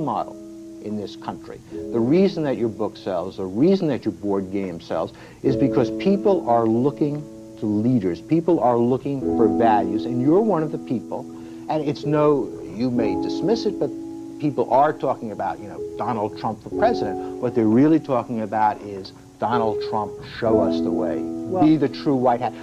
model in this country. The reason that your book sells, the reason that your board game sells, is because people are looking to leaders. People are looking for values, and you're one of the people. And it's no, you may dismiss it, but people are talking about, you know, Donald Trump for president. What they're really talking about is Donald Trump, show us the way. Well, be the true white hat.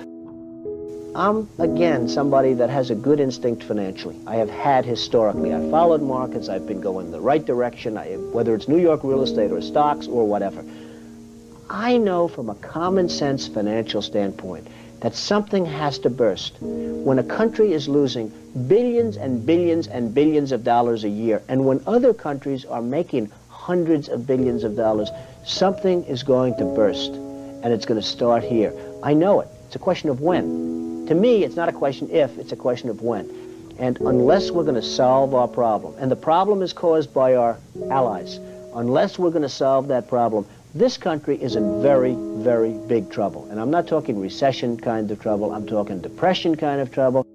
I'm, again, somebody that has a good instinct financially. I have had historically. I've followed markets. I've been going the right direction, whether it's New York real estate or stocks or whatever. I know from a common sense financial standpoint that something has to burst. When a country is losing billions and billions and billions of dollars a year, and when other countries are making hundreds of billions of dollars, something is going to burst, and it's going to start here. I know it. It's a question of when. To me, it's not a question if, it's a question of when. And unless we're going to solve our problem, and the problem is caused by our allies, unless we're going to solve that problem, this country is in very, very big trouble. And I'm not talking recession kind of trouble, I'm talking depression kind of trouble.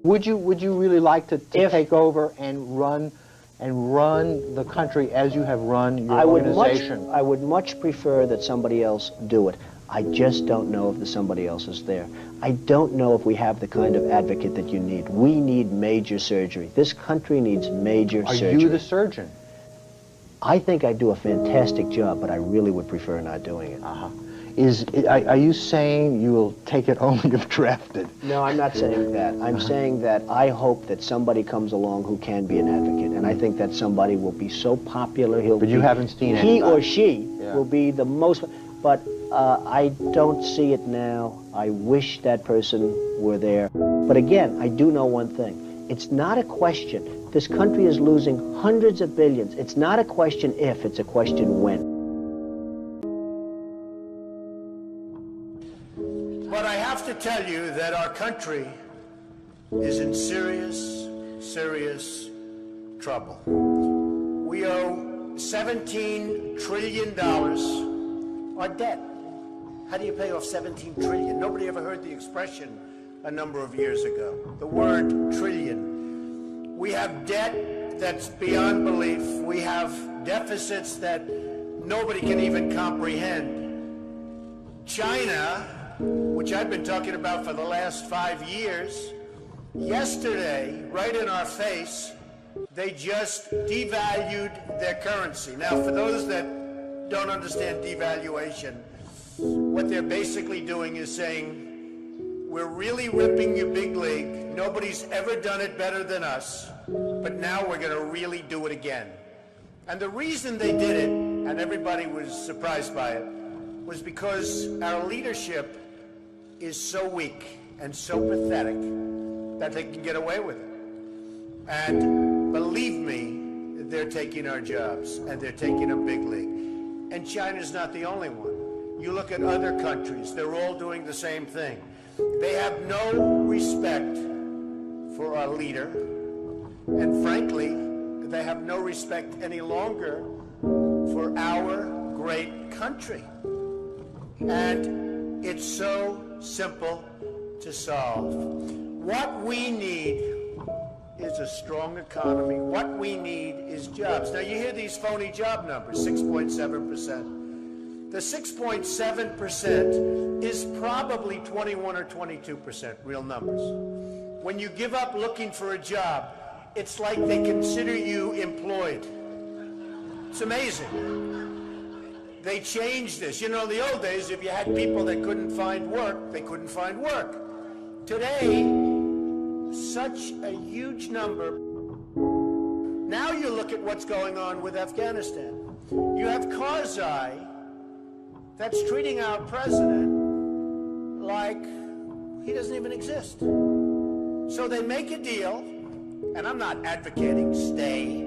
Would you really like to take over and run the country as you have run your organization? I would much prefer that somebody else do it. I just don't know if somebody else is there. I don't know if we have the kind of advocate that you need. We need major surgery. This country needs major surgery. Are you the surgeon? I think I do a fantastic job, but I really would prefer not doing it. Are you saying you will take it only if drafted? No, I'm not saying that. I'm saying that I hope that somebody comes along who can be an advocate, and I think that somebody will be so popular, But you haven't seen anybody. He or she will be the most, but I don't see it now. I wish that person were there. But again, I do know one thing. It's not a question. This country is losing hundreds of billions. It's not a question if, it's a question when. But I have to tell you that our country is in serious, serious trouble. We owe $17 trillion our debt. How do you pay off 17 trillion? Nobody ever heard the expression a number of years ago. The word trillion. We have debt that's beyond belief. We have deficits that nobody can even comprehend. China, which I've been talking about for the last 5 years, yesterday, right in our face, they just devalued their currency. Now, for those that don't understand devaluation, what they're basically doing is saying, we're really ripping you big league. Nobody's ever done it better than us, but now we're going to really do it again. And the reason they did it, and everybody was surprised by it, was because our leadership is so weak and so pathetic that they can get away with it. And believe me, they're taking our jobs, and they're taking them big league. And China's not the only one. You look at other countries, they're all doing the same thing. They have no respect for our leader, and frankly, they have no respect any longer for our great country. And it's so simple to solve. What we need is a strong economy. What we need is jobs. Now, you hear these phony job numbers, 6.7%. The 6.7% is probably 21 or 22% real numbers. When you give up looking for a job, it's like they consider you employed. It's amazing. They changed this. You know, in the old days, if you had people that couldn't find work, they couldn't find work. Today, such a huge number. Now you look at what's going on with Afghanistan. You have Karzai that's treating our president like he doesn't even exist. So they make a deal, and I'm not advocating stay,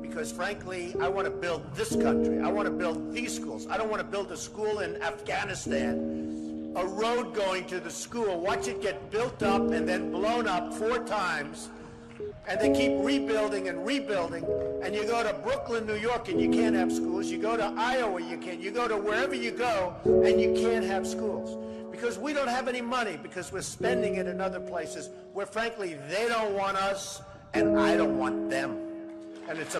because frankly, I want to build this country. I want to build these schools. I don't want to build a school in Afghanistan, a road going to the school, watch it get built up and then blown up 4 times, and they keep rebuilding and rebuilding, and you go to Brooklyn, New York, and you can't have schools. You go to Iowa, you can't. You go to wherever you go, and you can't have schools. Because we don't have any money, because we're spending it in other places where, frankly, they don't want us, and I don't want them. And it's a